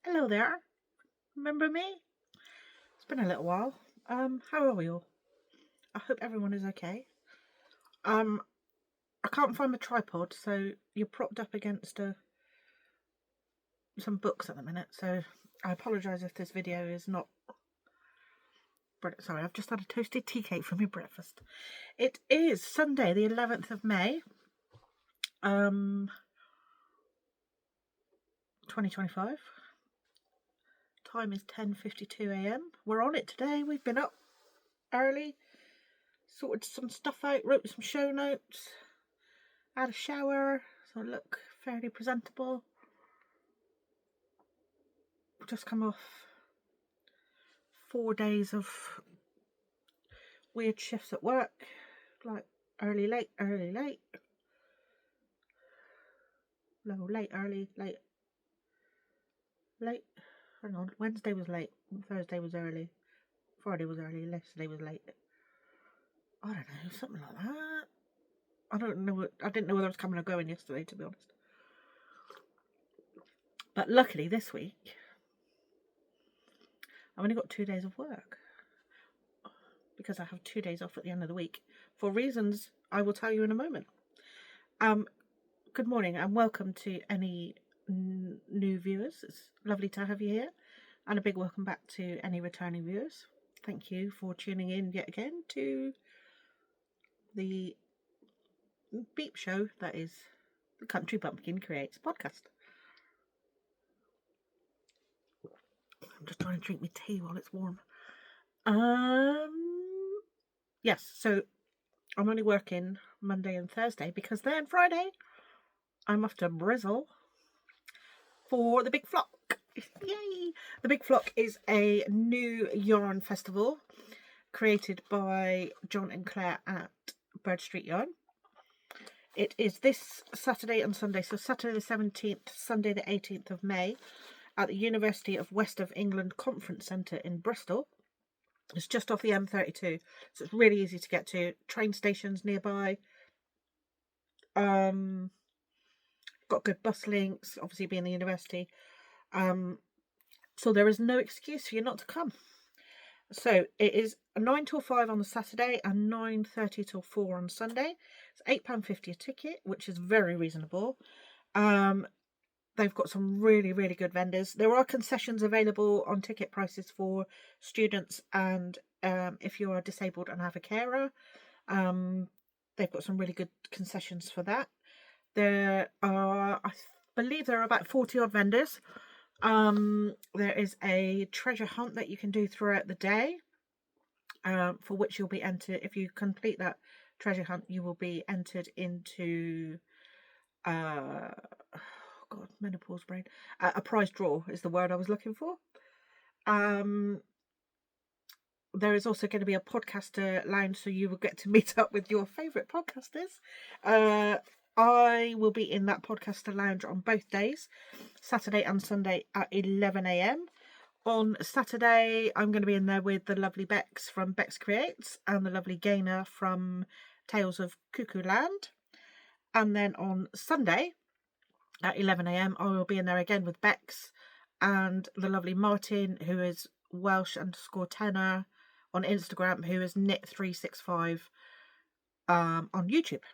Hello there. Remember me? It's been a little while. How are we all? I hope everyone is okay. I can't find my tripod, so you're propped up against some books at the minute, so I apologise if this video is not... Sorry, I've just had a toasted tea cake for my breakfast. It is Sunday, the 11th of May, 2025. Time is 10:52 a.m. We're on it today. We've been up early, sorted some stuff out, wrote some show notes, had a shower, so I look fairly presentable. Just come off 4 days of weird shifts at work, like early, late, early, late. No, late, early, late. Late. Hang on. Wednesday was late. Thursday was early. Friday was early. Yesterday was late. I don't know, something like that. I don't know. I didn't know whether I was coming or going yesterday, to be honest. But luckily this week, I've only got 2 days of work because I have 2 days off at the end of the week for reasons I will tell you in a moment. Good morning and welcome to any new viewers. It's lovely to have you here, and a big welcome back to any returning viewers. Thank you for tuning in yet again to the beep show that is the Country Bumpkin Creates podcast. I'm just trying to drink my tea while it's warm. Yes, so I'm only working Monday and Thursday because then Friday I'm off to Brazil for the Big Flock. Yay! The Big Flock is a new yarn festival created by John and Claire at Bird Street Yarn. It is this Saturday and Sunday, so Saturday the 17th, Sunday the 18th of May at the University of West of England Conference Centre in Bristol. It's just off the M32, so it's really easy to get to. Train stations nearby. Got good bus links, obviously being the university. So there is no excuse for you not to come. So it is 9 till 5 on the Saturday and 9:30 till 4 on Sunday. It's £8.50 a ticket, which is very reasonable. They've got some really, really good vendors. There are concessions available on ticket prices for students and if you are disabled and have a carer. They've got some really good concessions for that. There are, I believe there are about 40 odd vendors. There is a treasure hunt that you can do throughout the day, for which you'll be entered. If you complete that treasure hunt, you will be entered into God, menopause brain. A prize draw is the word I was looking for. There is also going to be a podcaster lounge, so you will get to meet up with your favourite podcasters. I will be in that podcaster lounge on both days, Saturday and Sunday at 11 a.m. On Saturday, I'm going to be in there with the lovely Bex from Bex Creates and the lovely Gaynor from Tales of Cuckoo Land. And then on Sunday at 11 a.m, I will be in there again with Bex and the lovely Martin, who is Welsh_tenor on Instagram, who is Knit365 on YouTube.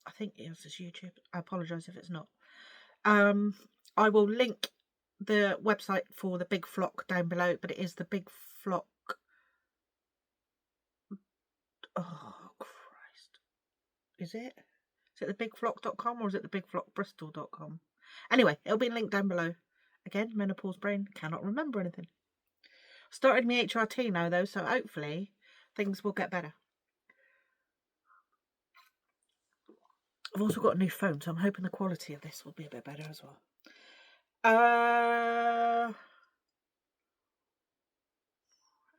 I think it is YouTube. I apologise if it's not. I will link the website for the Big Flock down below, but it is the Big Flock. Oh Christ! Is it? Is it the bigflock.com or is it the bigflockbristol.com? Anyway, it'll be linked down below. Again, menopause brain, cannot remember anything. Started my HRT now though, so hopefully things will get better. I've also got a new phone, so I'm hoping the quality of this will be a bit better as well.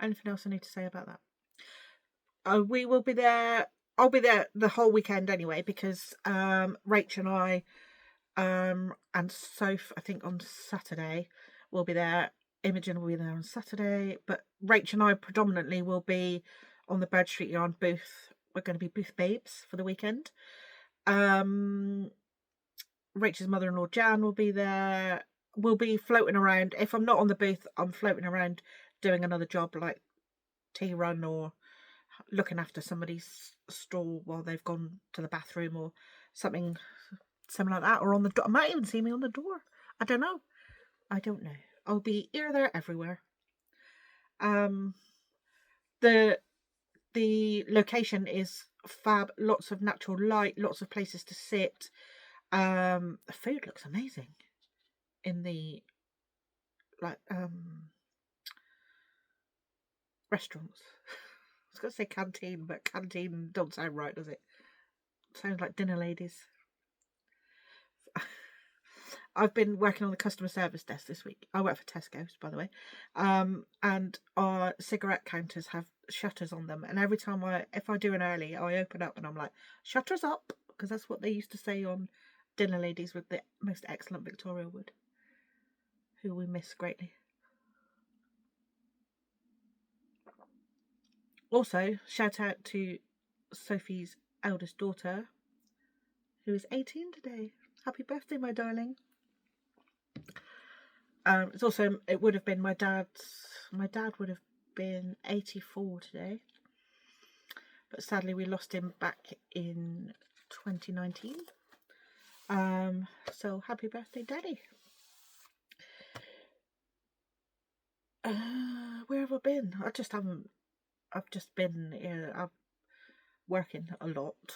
Anything else I need to say about that? We will be there. I'll be there the whole weekend anyway, because Rach and I and Soph, I think on Saturday, will be there. Imogen will be there on Saturday, but Rach and I predominantly will be on the Bird Street Yarn booth. We're going to be booth babes for the weekend. Rachel's mother-in-law Jan will be there. will be floating around. If I'm not on the booth, I'm floating around doing another job like tea run or looking after somebody's stall while they've gone to the bathroom or something similar like that, or on the door. I might even see me on the door. I don't know. I'll be here, there, everywhere. The location is fab. Lots of natural light, lots of places to sit. The food looks amazing in the restaurants. I was gonna say canteen, but canteen don't sound right, does it? Sounds like dinner ladies. I've been working on the customer service desk this week. I work for Tesco's, by the way, and our cigarette counters have shutters on them. And every time if I do an early, I open up and I'm like, "Shutters up," because that's what they used to say on dinner ladies with the most excellent Victoria Wood, who we miss greatly. Also, shout out to Sophie's eldest daughter, who is 18 today. Happy birthday, my darling. It would have been my dad's. My dad would have been 84 today, but sadly we lost him back in 2019. So happy birthday, Daddy. Where have I been? I've just been I'm working a lot.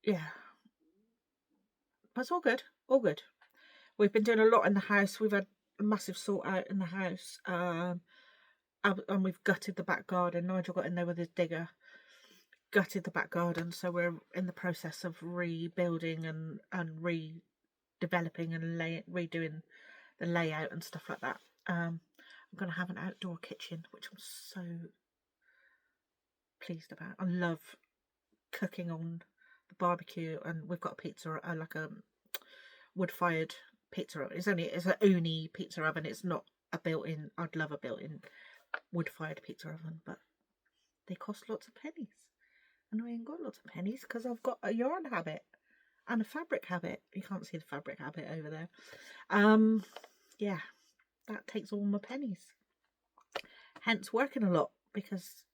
Yeah. But it's all good. All good. We've been doing a lot in the house. We've had a massive sort out in the house. And we've gutted the back garden. Nigel got in there with his digger. Gutted the back garden. So we're in the process of rebuilding and redeveloping and redoing the layout and stuff like that. I'm going to have an outdoor kitchen, which I'm so pleased about. I love cooking on the barbecue, and we've got a pizza, like a wood-fired pizza oven. It's an Uni pizza oven. It's not a built-in. I'd love a built-in wood-fired pizza oven, but they cost lots of pennies, and I ain't got lots of pennies because I've got a yarn habit and a fabric habit. You can't see the fabric habit over there. Yeah, that takes all my pennies. Hence working a lot, because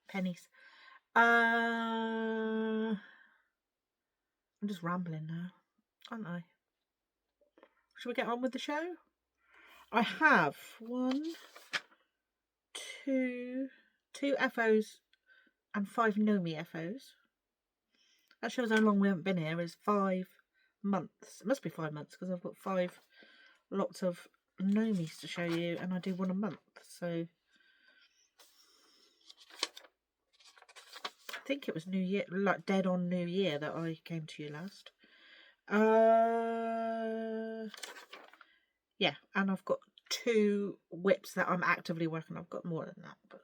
pennies. I'm just rambling now, aren't I? Shall we get on with the show? I have two FOs and 5 Nomi FOs. That shows how long we haven't been here. Is 5 months. It must be 5 months because I've got 5 lots of Nomis to show you, and I do one a month. So I think it was New Year, like dead on New Year, that I came to you last. Yeah, and I've got 2 whips that I'm actively working on. I've got more than that, but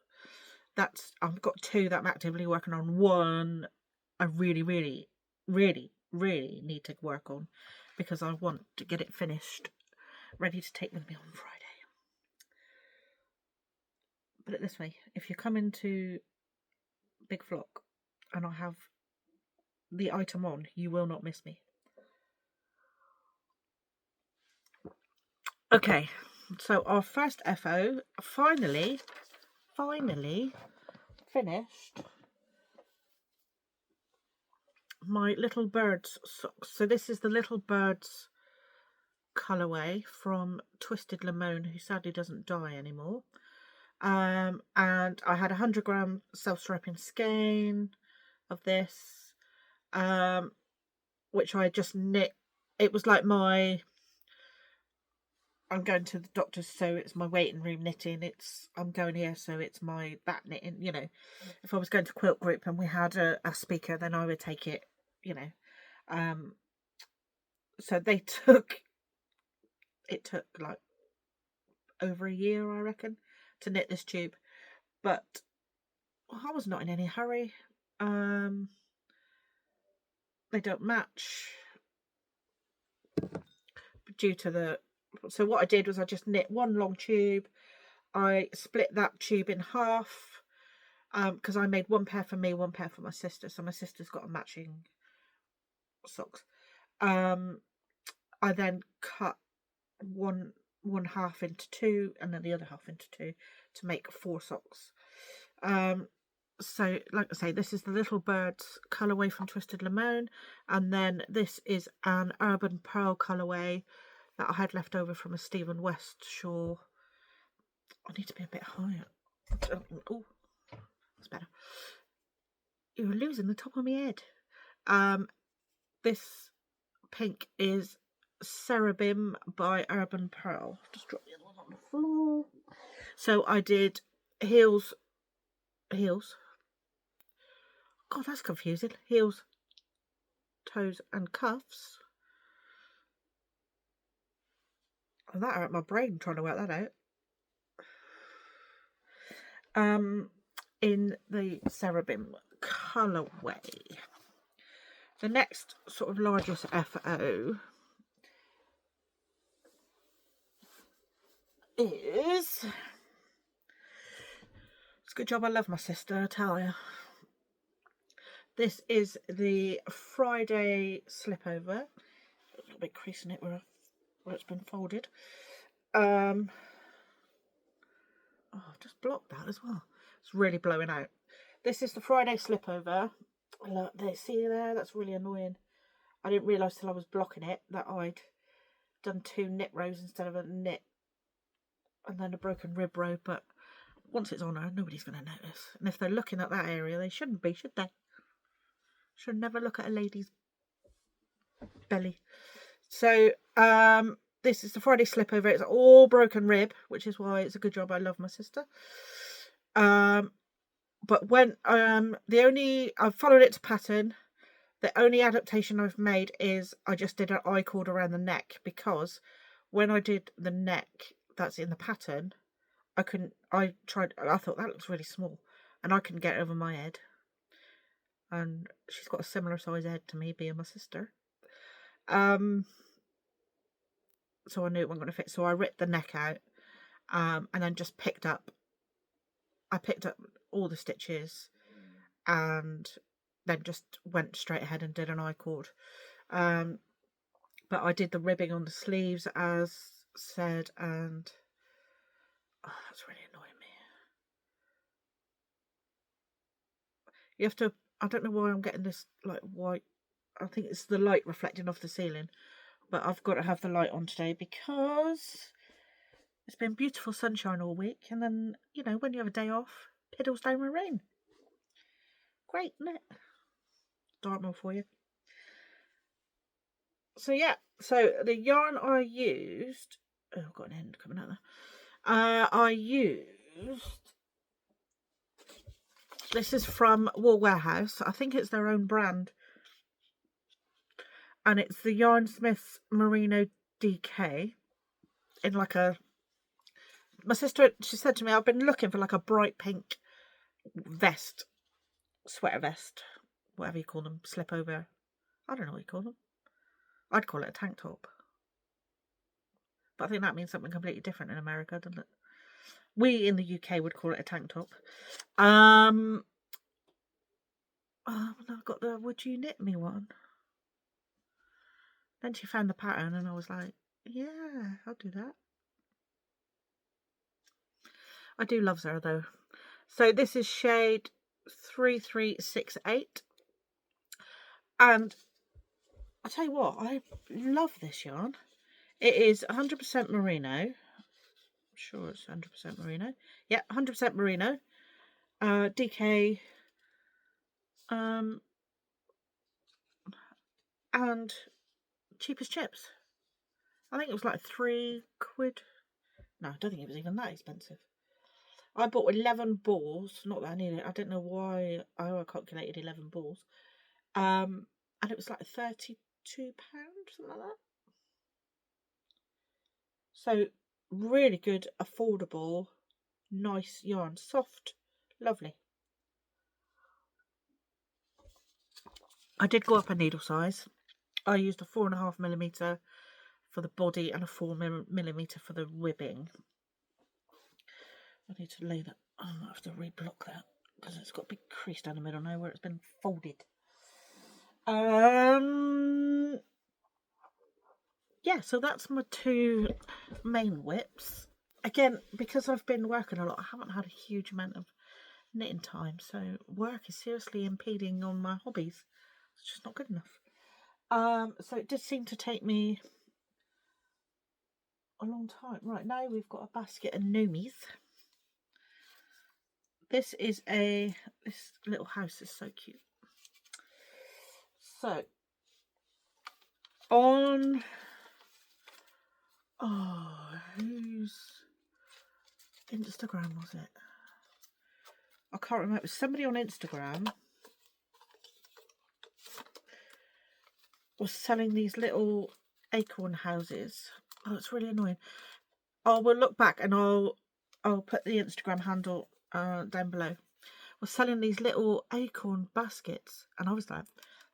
I've got 2 that I'm actively working on. One I really, really, really, really need to work on because I want to get it finished, ready to take with me on Friday. Put it this way, if you come into Big Flock and I have the item on, you will not miss me. Okay, so our first FO finally finished my Little Birds socks. So this is the Little Birds colourway from Twisted Limone, who sadly doesn't die anymore. And I had 100-gram self-striping skein of this, which I just knit. It was like I'm going to the doctor's, so it's my waiting room knitting. I'm going here, so it's my back knitting. You know, if I was going to quilt group and we had a speaker, then I would take it. You know, so it took like over a year, I reckon, to knit this tube, but I was not in any hurry. They don't match due to so what I did was I just knit one long tube. I split that tube in half because I made one pair for me, one pair for my sister. So my sister's got a matching socks. I then cut one half into two and then the other half into two to make 4 socks. So like I say, this is the Little Birds colourway from Twisted Lemon, and then this is an Urban Pearl colourway that I had left over from a Stephen West shawl. I need to be a bit higher. Oh, that's better. You're losing the top of my head. This pink is Cerebim by Urban Pearl. Just drop the other one on the floor. So I did heels. God, that's confusing. Heels, toes, and cuffs. And that hurt my brain trying to work that out. In the Cerebim colourway. The next sort of largest FO is... It's a good job I love my sister, I tell you. This is the Friday slipover. A little bit crease in it where it's been folded. Oh, I've just blocked that as well. It's really blowing out. This is the Friday slipover. Look, see there? That's really annoying. I didn't realise till I was blocking it that I'd done 2 knit rows instead of a knit and then a broken rib row. But once it's on her, nobody's going to notice. And if they're looking at that area, they shouldn't be, should they? Should never look at a lady's belly. So this is the Friday slipover. It's all broken rib, which is why it's a good job I love my sister. But when I've followed it to pattern. The only adaptation I've made is I just did an I-cord around the neck, because when I did the neck that's in the pattern, I thought that looks really small and I couldn't get it over my head. And she's got a similar size head to me, being my sister. So I knew it wasn't going to fit. So I ripped the neck out and then just picked up all the stitches and then just went straight ahead and did an I-cord. But I did the ribbing on the sleeves as said, and that's really annoying me. You have to, I don't know why I'm getting this like white, I think it's the light reflecting off the ceiling, but I've got to have the light on today because it's been beautiful sunshine all week, and then, you know, when you have a day off, piddles down with rain. Great, isn't it? Dartmoor for you. So yeah, so the yarn I used, I've got an end coming out there. I used, this is from Wool Warehouse. I think it's their own brand. And it's the Yarnsmiths Merino DK in like a, my sister, she said to me, I've been looking for like a bright pink vest, sweater vest, whatever you call them, slip over. I don't know what you call them. I'd call it a tank top. But I think that means something completely different in America, doesn't it? We in the UK would call it a tank top. I've got the would you knit me one? Then she found the pattern and I was like, yeah, I'll do that. I do love her though. So this is shade 3368. And I'll tell you what, I love this yarn. It is 100% merino. I'm sure it's 100% merino. Yeah, 100% merino. DK. And cheap as chips. I think it was like £3. No, I don't think it was even that expensive. I bought 11 balls. Not that I needed it. I don't know why I calculated 11 balls. And it was like £32, something like that. So really good, affordable, nice yarn. Soft, lovely. I did go up a needle size. I used a 4.5mm for the body and a 4mm for the ribbing. I need to lay that. I might have to reblock that because it's got a big crease down the middle now where it's been folded. yeah, so that's my two main whips. Again, because I've been working a lot, I haven't had a huge amount of knitting time, so work is seriously impeding on my hobbies. It's just not good enough. So it did seem to take me a long time. Right, now we've got a basket of Noomies. This little house is so cute. So on whose Instagram was it? I can't remember. It was somebody on Instagram was selling these little acorn houses. Oh, it's really annoying. I will look back and I'll put the Instagram handle down below. Was selling these little acorn baskets, and I was like,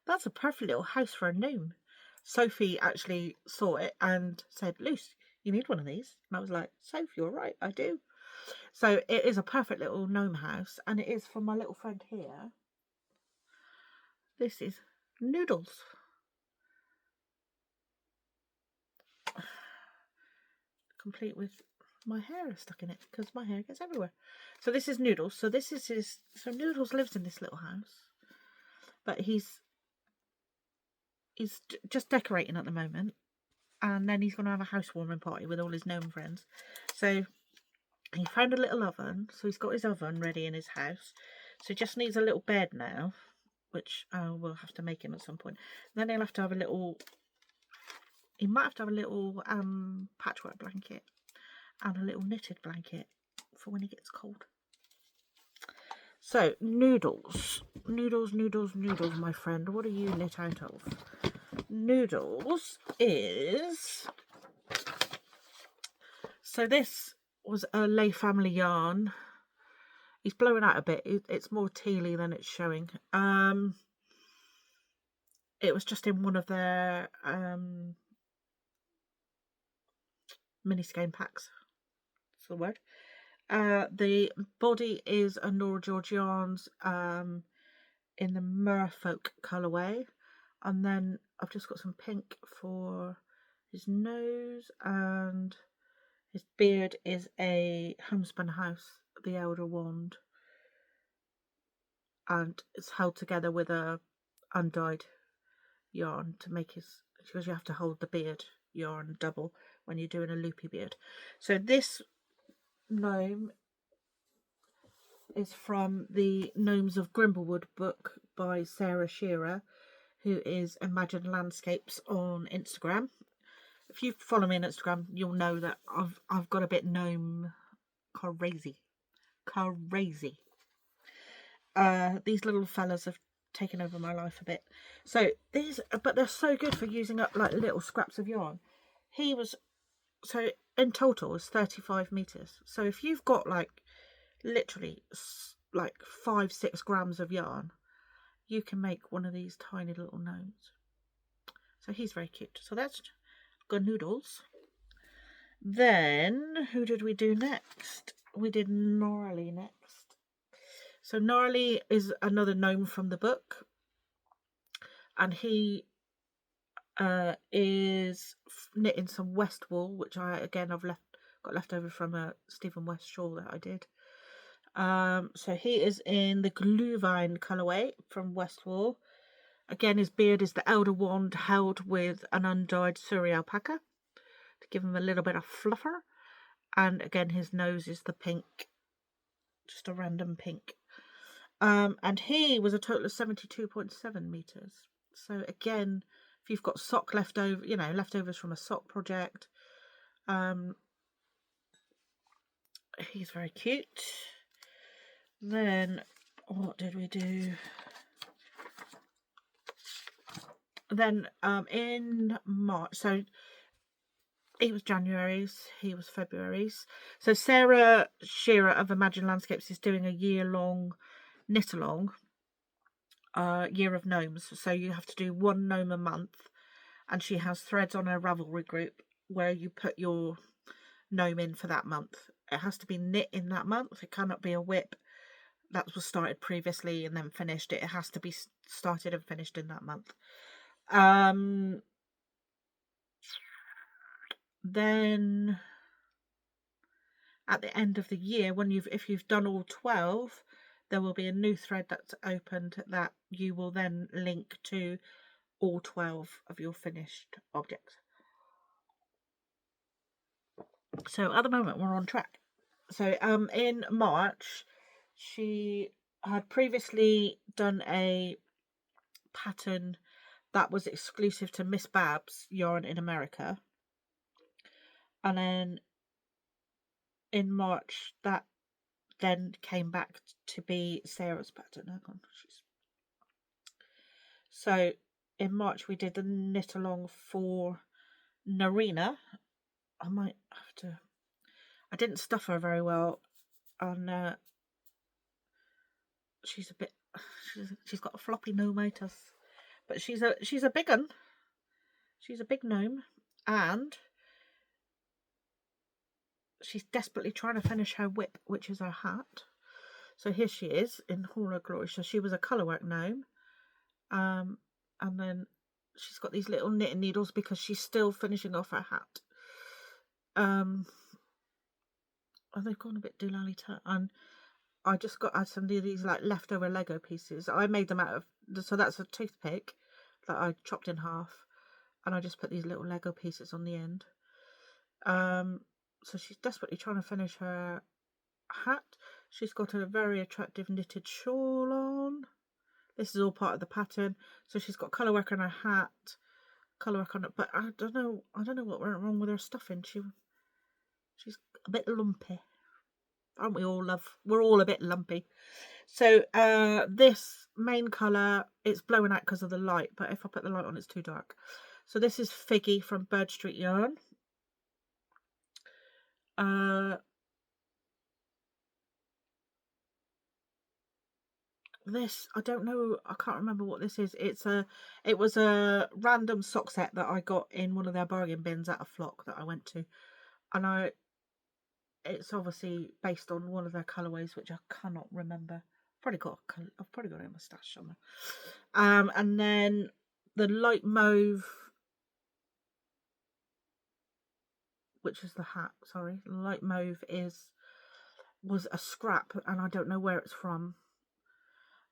that's a perfect little house for a gnome. Sophie actually saw it and said, Luce, you need one of these. And I was like, Sophie, you're right, I do. So it is a perfect little gnome house, and it is for my little friend here. This is Noodles. Complete with my hair stuck in it because my hair gets everywhere. So this is Noodles. So this is his. So Noodles lives in this little house, but he's just decorating at the moment, and then he's going to have a housewarming party with all his gnome friends. So he found a little oven, so he's got his oven ready in his house. So he just needs a little bed now, which we'll have to make him at some point. And then he'll have to have a little. He might have to have a little patchwork blanket and a little knitted blanket for when he gets cold. So Noodles, my friend. What are you knit out of? Noodles is, so this was a Lay Family yarn. He's blowing out a bit. It's more tealy than it's showing. It was just in one of their mini skein packs. That's the word. The body is a Nora George Yarns in the Merfolk colourway. And then I've just got some pink for his nose, and his beard is a Homespun House, the Elder Wand. And it's held together with a undyed yarn to make his, because you have to hold the beard yarn double when you're doing a loopy beard. So this gnome is from the Gnomes of Grimblewood book by Sarah Shearer, who is Imagine Landscapes on Instagram. If you follow me on Instagram, you'll know that I've got a bit gnome crazy. These little fellas have taken over my life a bit. So these, but they're so good for using up like little scraps of yarn. So in total is 35 meters. So if you've got like literally like 5-6 grams of yarn, you can make one of these tiny little gnomes. So he's very cute. So that's good Noodles. Then who did we do next? We did Gnarly next. So Gnarly is another gnome from the book, and he is knitting some West wool, which I've got left over from a Stephen West shawl that I did. So he is in the Glühwein colourway from West wool. Again, his beard is the Elder Wand held with an undyed Surrey alpaca to give him a little bit of fluffer. And again, his nose is the pink, just a random pink. And he was a total of 72.7 meters. So again, if you've got sock leftovers from a sock project, he's very cute. Then what did we do? Then in March, so he was January's, he was February's. So Sarah Shearer of Imagine Landscapes is doing a year-long knit-along, Year of Gnomes. So you have to do one gnome a month, and she has threads on her Ravelry group where you put your gnome in for that month. It has to be knit in that month. It cannot be a whip that was started previously and then finished. It has to be started and finished in that month. then at the end of the year, if you've done all 12, there will be a new thread that's opened that you will then link to all 12 of your finished objects. So at the moment we're on track. So in March, she had previously done a pattern that was exclusive to Miss Babs yarn in America, and then in March that then came back to be Sarah's pattern. So in March we did the knit along for Narina. I might have to. I didn't stuff her very well, and she's a bit. She's got a floppy gnomatus, but she's a big one. She's a big gnome, and she's desperately trying to finish her whip, which is her hat. So here she is in all her glory. So she was a colourwork gnome, and then she's got these little knitting needles because she's still finishing off her hat. And they've gone a bit doolally, and I just got some of these like leftover Lego pieces. I made them out of, so that's a toothpick that I chopped in half, and I just put these little Lego pieces on the end. So she's desperately trying to finish her hat. She's got a very attractive knitted shawl on. This is all part of the pattern. So she's got colourwork on her hat, colourwork on it, but I don't know what went wrong with her stuffing. She's a bit lumpy. Aren't we all, love? We're all a bit lumpy. So this main colour, it's blowing out because of the light, but if I put the light on, it's too dark. So this is Figgy from Bird Street Yarn. This, I don't know, I can't remember what this is. It was a random sock set that I got in one of their bargain bins at a flock that I went to, and it's obviously based on one of their colourways, which I cannot remember. I've probably got it in my stash somewhere. And then the light mauve, which is the hat. Sorry, light mauve was a scrap, and I don't know where it's from.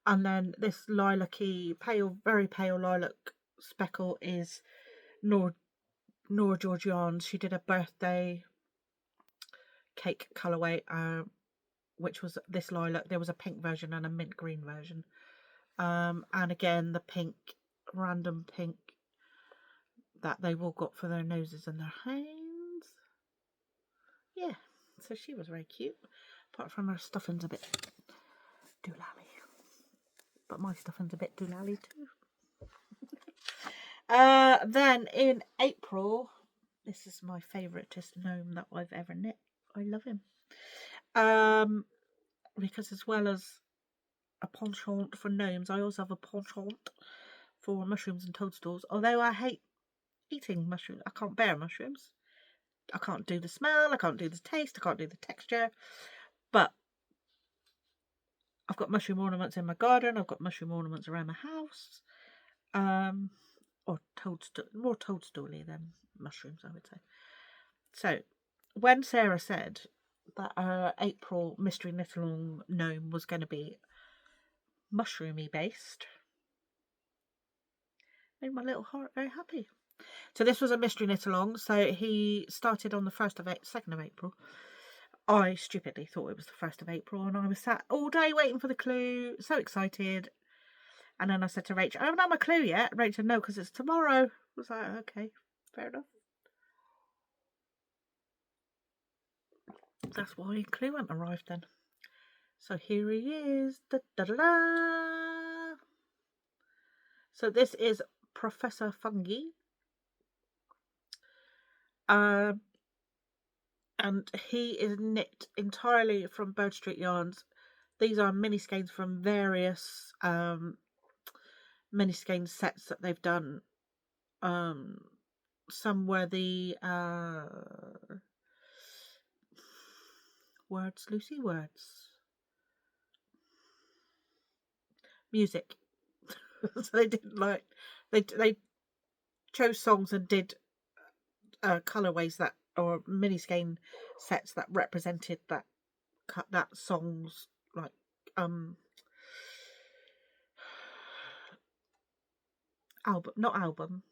And then this lilac-y, very pale lilac speckle is Nora George Yarns. She did a birthday cake colourway, which was this lilac. There was a pink version and a mint green version. And again, the pink, random pink that they've all got for their noses and their hands. Yeah, so she was very cute. Apart from her stuffing's a bit doolally. But my stuffing's a bit doolally too. Then in April, this is my favouriteest gnome that I've ever knit. I love him. Because as well as a penchant for gnomes, I also have a penchant for mushrooms and toadstools. Although I hate eating mushrooms. I can't bear mushrooms. I can't do the smell, I can't do the taste, I can't do the texture. But I've got mushroom ornaments in my garden. I've got mushroom ornaments around my house. Or more toadstooly than mushrooms, I would say. So, when Sarah said that her April mystery knit-along gnome was going to be mushroomy based, made my little heart very happy. So this was a mystery knit-along. So he started on the 2nd of April. I stupidly thought it was the 1st of April, and I was sat all day waiting for the clue, so excited. And then I said to Rachel, I haven't had my clue yet. Rachel, no, because it's tomorrow. I was like, okay, fair enough. That's why clue hadn't arrived then. So here he is. Da, da, da, da. So this is Professor Fungi. And he is knit entirely from Bird Street Yarns. These are mini skeins from various mini skein sets that they've done. Some were the Lucy, music. So they didn't they chose songs and did colourways that or mini skein sets that represented that song's like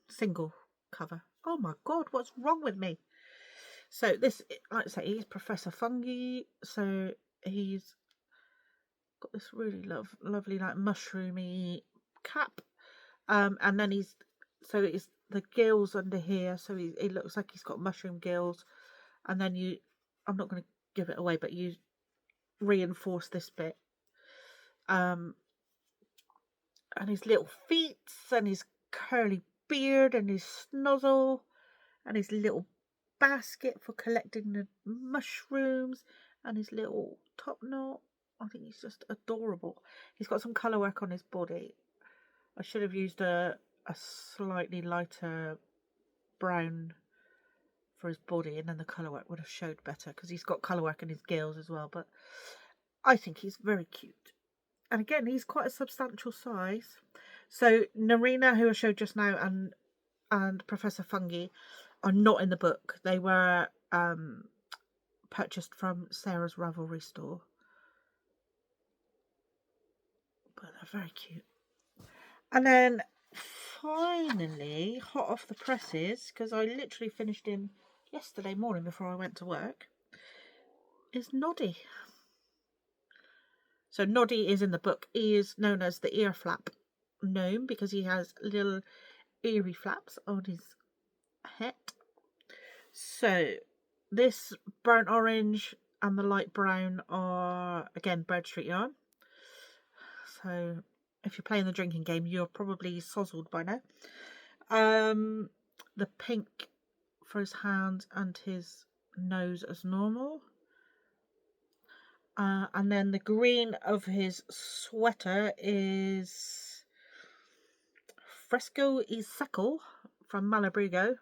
single cover. Oh my god, what's wrong with me? So this, like I say, he's Professor Fungi. So he's got this really lovely like mushroomy cap, and then it's the gills under here. So it looks like he's got mushroom gills, and then I'm not going to give it away, but you reinforce this bit, and his little feet, and his curly beard, and his snozzle, and his little basket for collecting the mushrooms, and his little top knot. I think he's just adorable. He's got some colour work on his body. I should have used a slightly lighter brown for his body, and then the colour work would have showed better, because he's got colour work in his gills as well. But I think he's very cute. And again, he's quite a substantial size. So Narina, who I showed just now, and Professor Fungi are not in the book. They were purchased from Sarah's Ravelry store. But they're very cute. And then finally, hot off the presses, because I literally finished him yesterday morning before I went to work, is Noddy. So Noddy is in the book. He is known as the ear flap gnome because he has little eerie flaps on his head. So this burnt orange and the light brown are, again, Bird Street yarn. So if you're playing the drinking game, you're probably sozzled by now. The pink for his hands and his nose as normal. And then the green of his sweater is Fresco Isacco from Malabrigo.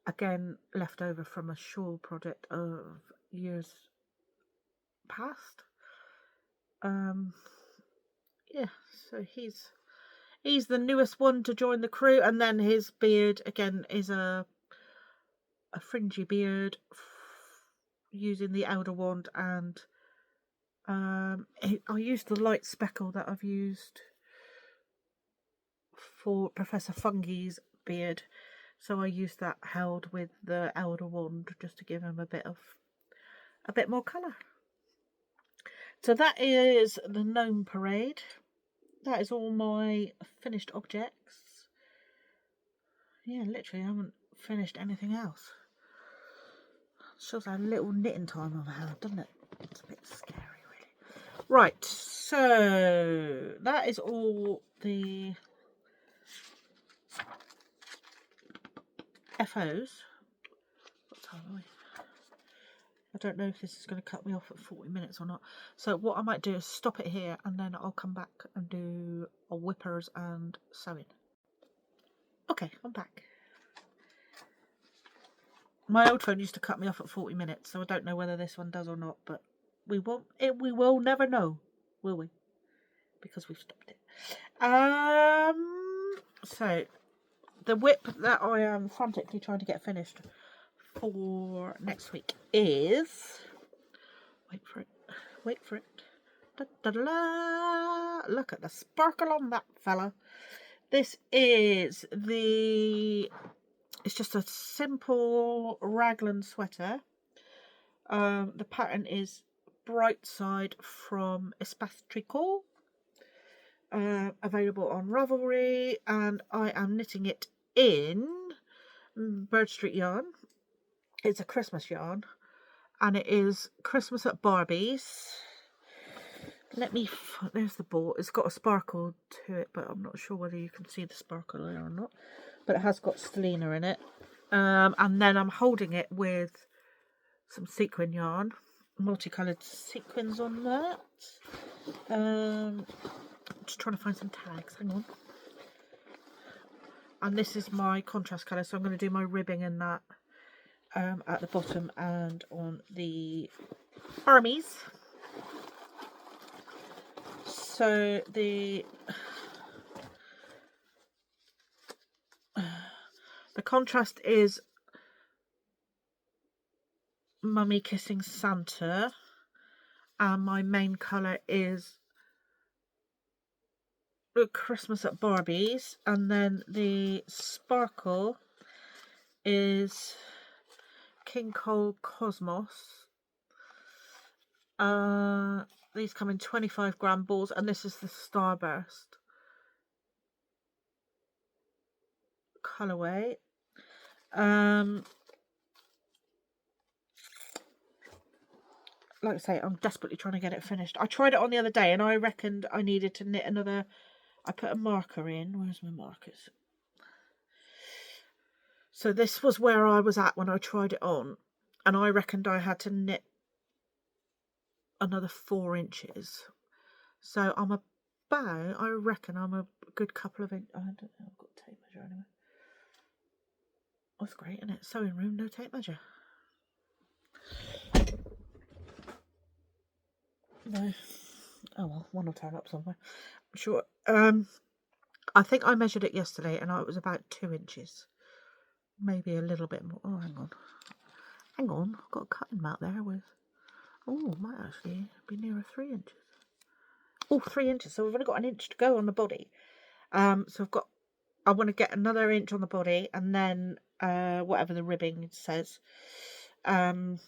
Again, left over from a shawl project of years past. Yeah, so he's the newest one to join the crew, and then his beard again is a fringy beard using the Elder Wand, and I used the light speckle that I've used for Professor Fungi's beard, so I used that held with the Elder Wand just to give him a bit more colour. So that is the Gnome Parade. That is all my finished objects. Yeah, literally I haven't finished anything else. Shows how little knitting time I've had, doesn't it? It's a bit scary, really. Right, so that is all the FOs. What time are we? I don't know if this is going to cut me off at 40 minutes or not. So what I might do is stop it here, and then I'll come back and do a whippers and sewing. Okay, I'm back. My old phone used to cut me off at 40 minutes, so I don't know whether this one does or not, but we will never know, will we? Because we've stopped it. So the whip that I am frantically trying to get finished for next week is, wait for it, da, da, da, da. Look at the sparkle on that fella. This is it's just a simple raglan sweater. The pattern is Bright Side from Espace Tricot, available on Ravelry, and I am knitting it in Bird Street yarn. It's a Christmas yarn, and it is Christmas at Barbie's. There's the ball. It's got a sparkle to it, but I'm not sure whether you can see the sparkle there or not. But it has got stellina in it. And then I'm holding it with some sequin yarn, multicoloured sequins on that. Just trying to find some tags. Hang on. And this is my contrast colour, so I'm going to do my ribbing in that at the bottom and on the armies. So the contrast is Mummy Kissing Santa, and my main colour is Christmas at Barbie's, and then the sparkle is King Cole Cosmos. These come in 25-gram balls, and this is the Starburst colourway. Like I say, I'm desperately trying to get it finished. I tried it on the other day, and I reckoned I needed to knit another. I put a marker in. Where's my markers? So this was where I was at when I tried it on, and I reckoned I had to knit another 4 inches. So I'm I reckon I'm a good couple of inches. I don't know, I've got a tape measure anyway. That's great, isn't it? Sewing room, no tape measure. No. Oh well, one will turn up somewhere. I'm sure. I think I measured it yesterday, and it was about 2 inches. Maybe a little bit more. Oh, hang on. Hang on. I've got a cutting mat there with. Oh, might actually be nearer 3 inches. Oh, 3 inches. So we've only got an inch to go on the body. So I want to get another inch on the body, and then whatever the ribbing says. And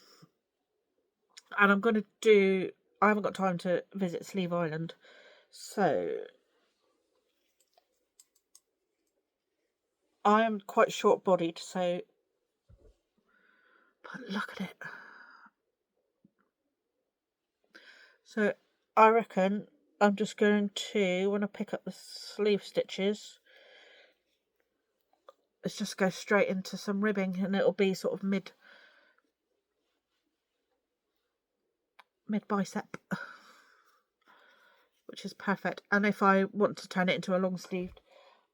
I'm going to do. I haven't got time to visit Sleeve Island, so I am quite short-bodied. So, but look at it. So I reckon I'm just going to, when I pick up the sleeve stitches, let's just go straight into some ribbing, and it'll be sort of mid bicep, which is perfect. And if I want to turn it into a long sleeved,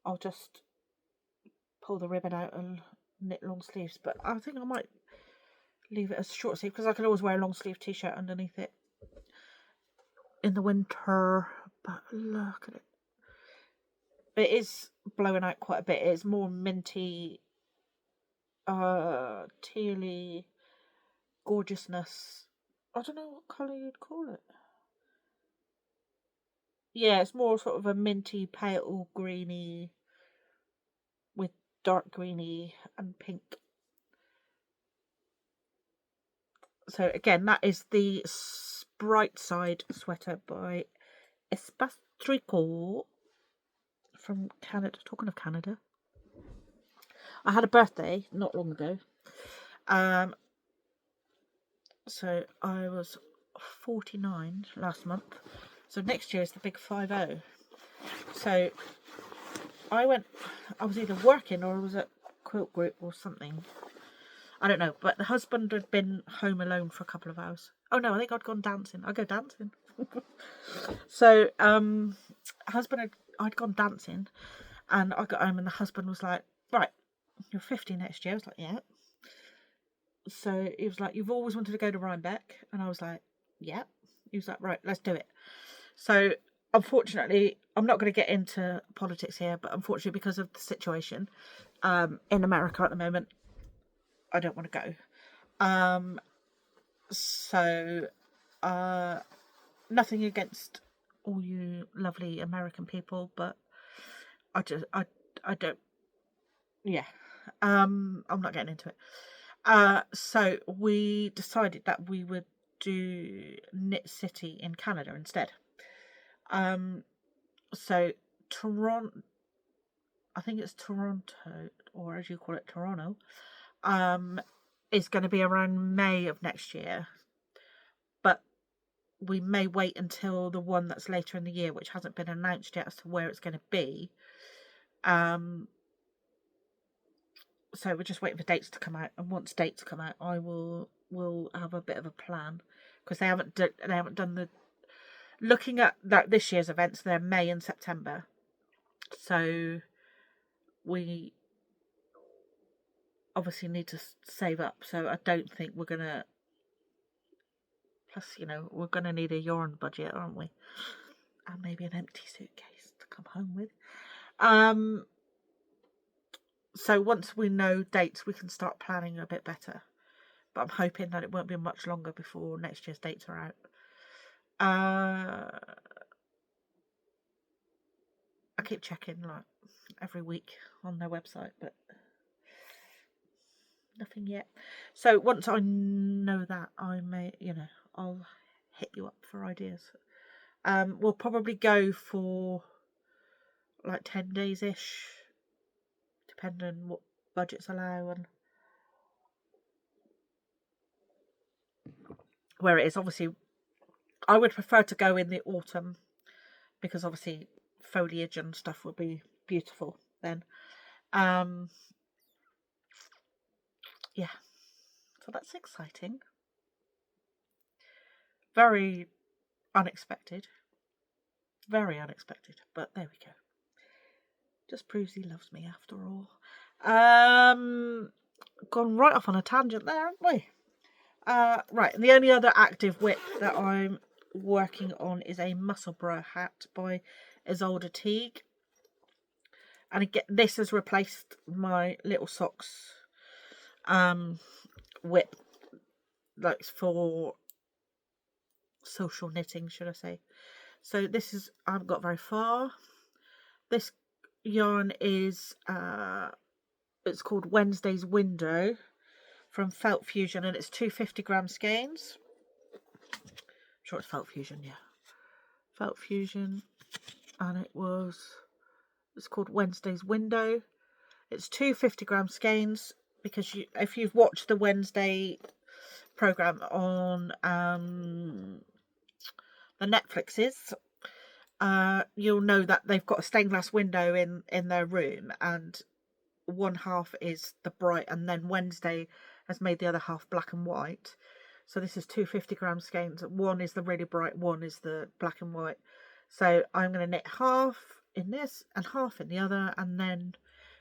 I'll just pull the ribbon out and knit long sleeves. But I think I might leave it as short sleeve, because I can always wear a long sleeve t-shirt underneath it in the winter. But look at it. It is blowing out quite a bit. It's more minty, tealy gorgeousness. I don't know what colour you'd call it. Yeah, it's more sort of a minty, pale greeny with dark greeny and pink. So again, that is the Bright Side sweater by Espastrico from Canada. Talking of Canada, I had a birthday not long ago. So I was 49 last month. So next year is the big 50. So I was either working or I was at quilt group or something. I don't know, but the husband had been home alone for a couple of hours. Oh no, I think I'd gone dancing. I go dancing. So, I'd gone dancing, and I got home, and the husband was like, "Right, you're 50 next year." I was like, "Yeah." So he was like, "You've always wanted to go to Rhinebeck," and I was like, "Yeah." He was like, "Right, let's do it." So, unfortunately, I'm not going to get into politics here, but unfortunately, because of the situation in America at the moment, I don't want to go. So, nothing against all you lovely American people, but I don't, yeah. I'm not getting into it. So we decided that we would do Knit City in Canada instead. So Toronto, I think it's Toronto, or as you call it, Toronto, is going to be around May of next year. But we may wait until the one that's later in the year, which hasn't been announced yet as to where it's going to be. So we're just waiting for dates to come out, and once dates come out, we'll have a bit of a plan, because they haven't done the looking at that this year's events. They're May and September, so we obviously need to save up. So I don't think we're gonna. Plus, we're gonna need a yarn budget, aren't we? And maybe an empty suitcase to come home with. So once we know dates, we can start planning a bit better. but I'm hoping that it won't be much longer before next year's dates are out. I keep checking like every week on their website, but nothing yet. So once I know that, I may, I'll hit you up for ideas. We'll probably go for like 10 days ish, depending on what budgets allow and where it is. Obviously, I would prefer to go in the autumn because obviously foliage and stuff would be beautiful then. Yeah, so that's exciting. Very unexpected. Very unexpected, but there we go. Just proves he loves me after all. Gone right off on a tangent there, haven't we? Right, and the only other active whip that I'm working on is a Musselburgh hat by Isolde Teague. And again, this has replaced my Little Socks whip, like for social knitting, should I say. So this is, I haven't got very far. This yarn is, it's called Wednesday's Window from Felt Fusion, and it's 250-gram skeins. I'm sure it's Felt Fusion, yeah. Felt Fusion, and it's called Wednesday's Window. It's 250-gram skeins, because if you've watched the Wednesday program on the Netflixes, you'll know that they've got a stained glass window in their room, and one half is the bright, and then Wednesday has made the other half black and white. So this is 250-gram skeins. One is the really bright, one is the black and white. So I'm going to knit half in this and half in the other, and then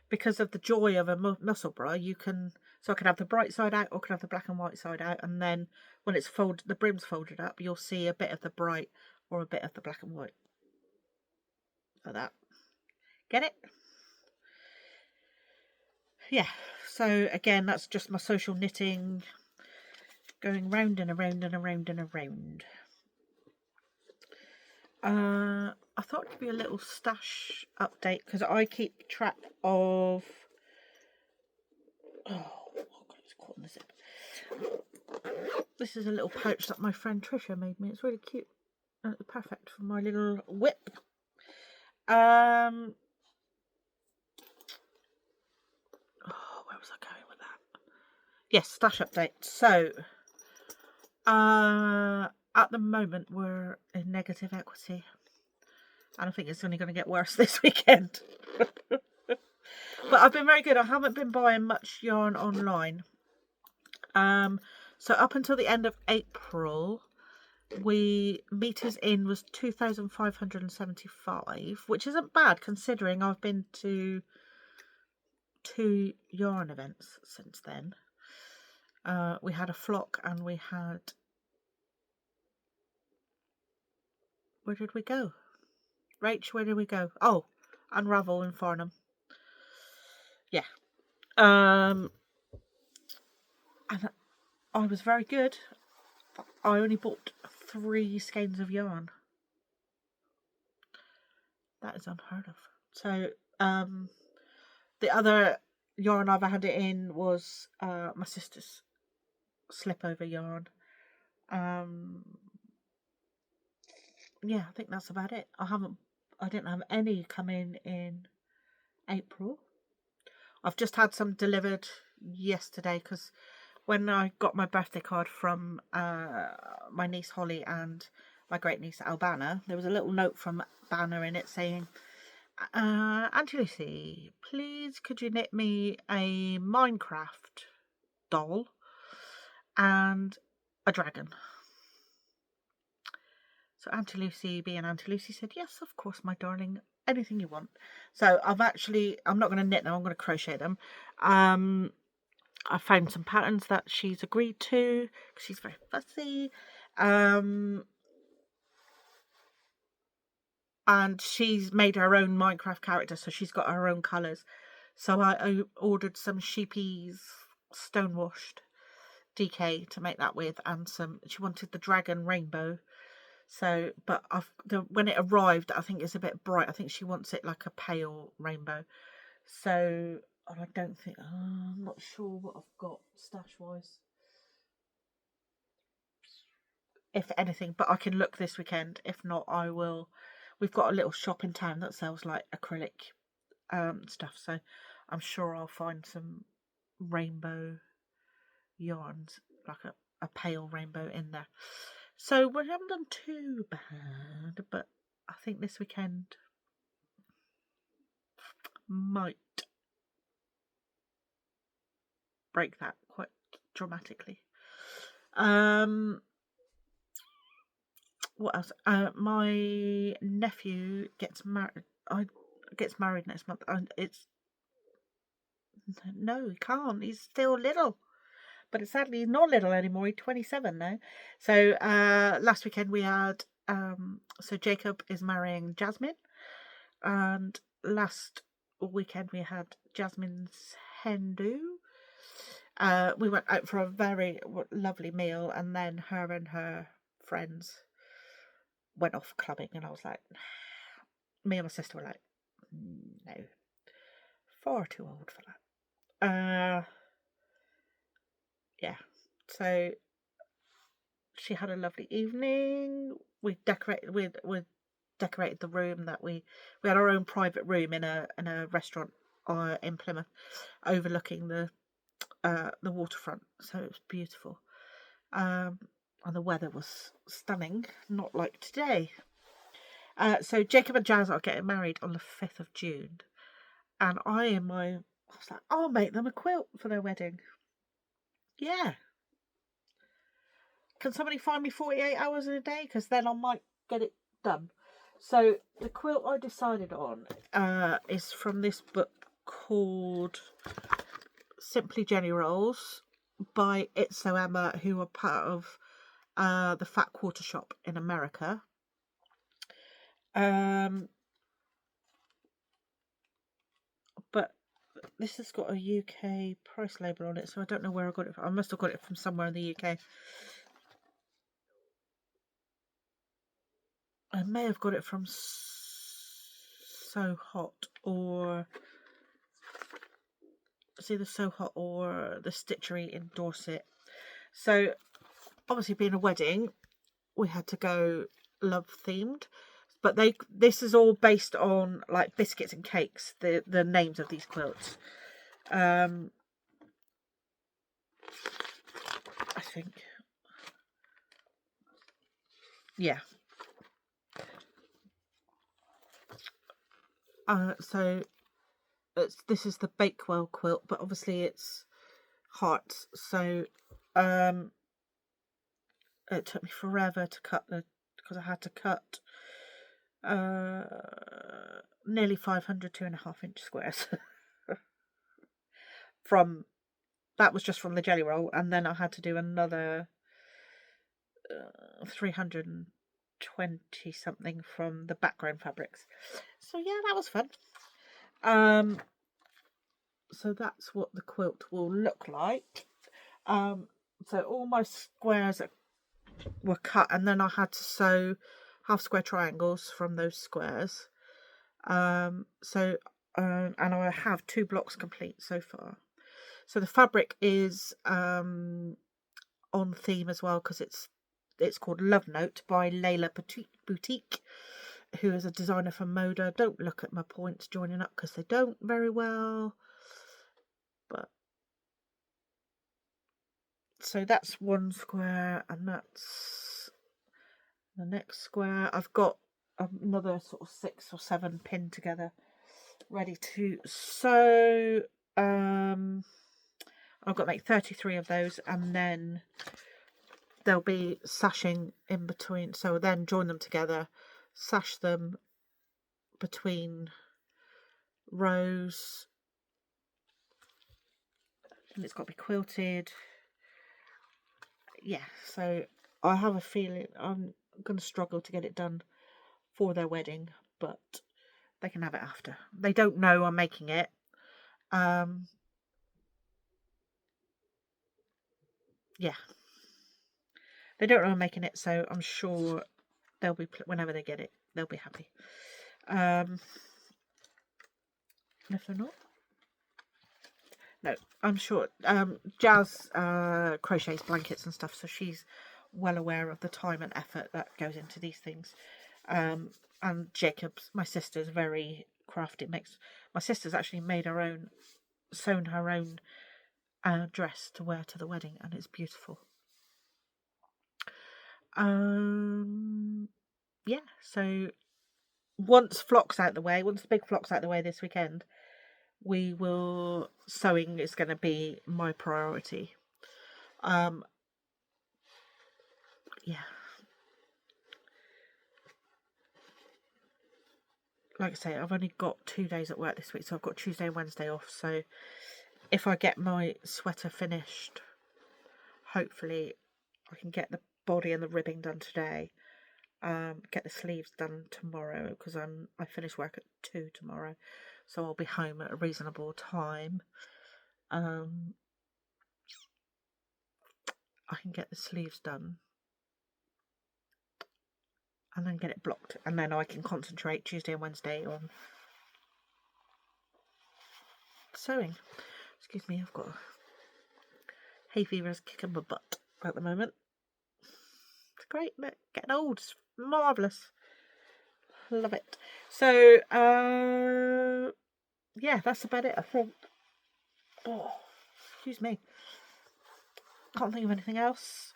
because of the joy of a Musselburgh, so I can have the bright side out or I can have the black and white side out, and then when it's folded, the brim's folded up, you'll see a bit of the bright or a bit of the black and white. Like that. Get it? Yeah, so again, that's just my social knitting going round and around and around and around. I thought it'd be a little stash update because I keep track of. Oh, God, it's caught in the zip. This is a little pouch that my friend Trisha made me. It's really cute. And it's perfect for my little whip. Oh, where was I going with that? Yes, stash update. So, at the moment we're in negative equity, and I think it's only going to get worse this weekend. But I've been very good. I haven't been buying much yarn online. So up until the end of April, meters in was 2,575, which isn't bad considering I've been to 2 yarn events since then. We had a flock, and we had, where did we go? Rach, where did we go? Oh, Unravel in Farnham. Yeah. And I was very good. I only bought 3 skeins of yarn. That is unheard of. So, the other yarn I've had it in was my sister's slipover yarn. Yeah, I think that's about it. I didn't have any come in April. I've just had some delivered yesterday because when I got my birthday card from my niece Holly and my great niece Albana, there was a little note from Banner in it saying, Auntie Lucy, please could you knit me a Minecraft doll and a dragon? So Auntie Lucy, being Auntie Lucy, said, yes, of course, my darling, anything you want. So I'm not going to knit them, I'm going to crochet them. I found some patterns that she's agreed to because she's very fussy. And she's made her own Minecraft character, so she's got her own colours. So I ordered some sheepies stonewashed DK to make that with, and she wanted the dragon rainbow. So, but when it arrived, I think it's a bit bright. I think she wants it like a pale rainbow. So, and I don't think, I'm not sure what I've got stash wise, if anything, but I can look this weekend. If not, I will. We've got a little shop in town that sells like acrylic stuff, so I'm sure I'll find some rainbow yarns, like a pale rainbow in there. So we haven't done too bad, but I think this weekend might break that quite dramatically. What else? My nephew gets married. Gets married next month. No, he can't. He's still little. But sadly, he's not little anymore. He's 27 now. So last weekend we had. So Jacob is marrying Jasmine, and last weekend we had Jasmine's hen do. We went out for a very lovely meal, and then her and her friends went off clubbing, and I was like, me and my sister were like, no, far too old for that. Yeah, so she had a lovely evening. We decorated decorated the room that we had our own private room in a restaurant in Plymouth, overlooking the waterfront. So it was beautiful. And the weather was stunning, not like today. So Jacob and Jazz are getting married on the 5th of June, and I was like, I'll make them a quilt for their wedding. Yeah. Can somebody find me 48 hours in a day? Because then I might get it done. So the quilt I decided on is from this book called Simply Jenny Rolls by Itso Emma, who are part of the Fat Quarter Shop in America. But this has got a UK price label on it, so I don't know where I got it from. I must have got it from somewhere in the UK. I may have got it from So Hot, or it's either So Hot or the Stitchery in Dorset. So obviously, being a wedding, we had to go love themed. But this is all based on like biscuits and cakes, the names of these quilts. I think. Yeah. So this is the Bakewell quilt, but obviously it's hearts. So it took me forever to cut because I had to cut nearly 500 2.5-inch squares. That was just from the jelly roll, and then I had to do another 320 something from the background fabrics. So yeah, that was fun. So that's what the quilt will look like. So all my squares were cut, and then I had to sew half square triangles from those squares. And I have 2 blocks complete so far. So the fabric is on theme as well, because it's called Love Note by Layla Boutique, who is a designer for Moda. Don't look at my points joining up because they don't very well. But so that's one square, and that's the next square. I've got another sort of 6 or 7 pinned together, ready to sew. I've got to make 33 of those, and then there'll be sashing in between. So then join them together, sash them between rows, and it's got to be quilted. Yeah, so I have a feeling I'm going to struggle to get it done for their wedding, but they can have it after. They don't know I'm making it. yeah, they don't know I'm making it, so I'm sure they'll be, whenever they get it, they'll be happy. And if they're not, no, I'm sure. Jazz crochets blankets and stuff, so she's well aware of the time and effort that goes into these things. And Jacob's, my sister's very crafty. My sister's actually made her own, sewn her own dress to wear to the wedding, and it's beautiful. Yeah, so once the big flock's out the way this weekend, sewing is going to be my priority. Yeah. Like I say, I've only got 2 days at work this week, so I've got Tuesday and Wednesday off. So if I get my sweater finished, hopefully I can get the body and the ribbing done today. Get the sleeves done tomorrow, because I finish work at 2 tomorrow, so I'll be home at a reasonable time. I can get the sleeves done and then get it blocked, and then I can concentrate Tuesday and Wednesday on sewing. Excuse me, I've got hay fever's kicking my butt at the moment. It's great, isn't it? Getting old, it's marvellous. Love it. So, yeah, that's about it, I think. Oh, excuse me. Can't think of anything else.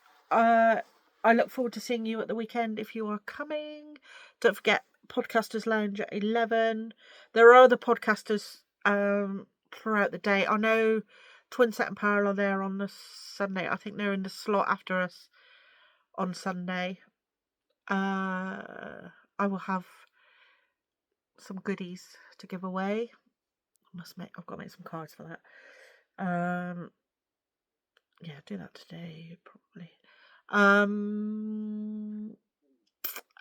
I look forward to seeing you at the weekend if you are coming. Don't forget Podcasters Lounge at 11. There are other podcasters throughout the day. I know Twin Set and Power are there on the Sunday. I think they're in the slot after us on Sunday. I will have some goodies to give away. I've got to make some cards for that. Yeah, do that today probably.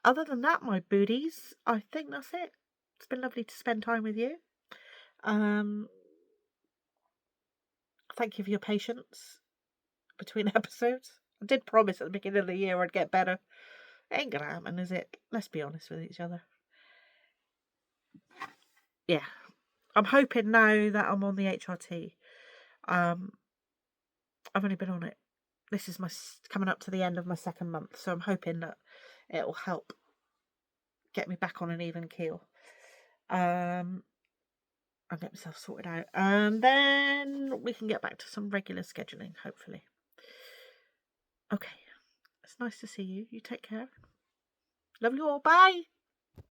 Other than that, my booties, I think that's it. It's been lovely to spend time with you. Thank you for your patience between episodes. I did promise at the beginning of the year I'd get better. It ain't gonna happen, is it? Let's be honest with each other. Yeah. I'm hoping now that I'm on the HRT. I've only been on it. This is coming up to the end of my 2nd month, so I'm hoping that it'll help get me back on an even keel. I'll get myself sorted out, and then we can get back to some regular scheduling, hopefully. Okay, it's nice to see you. You take care. Love you all. Bye.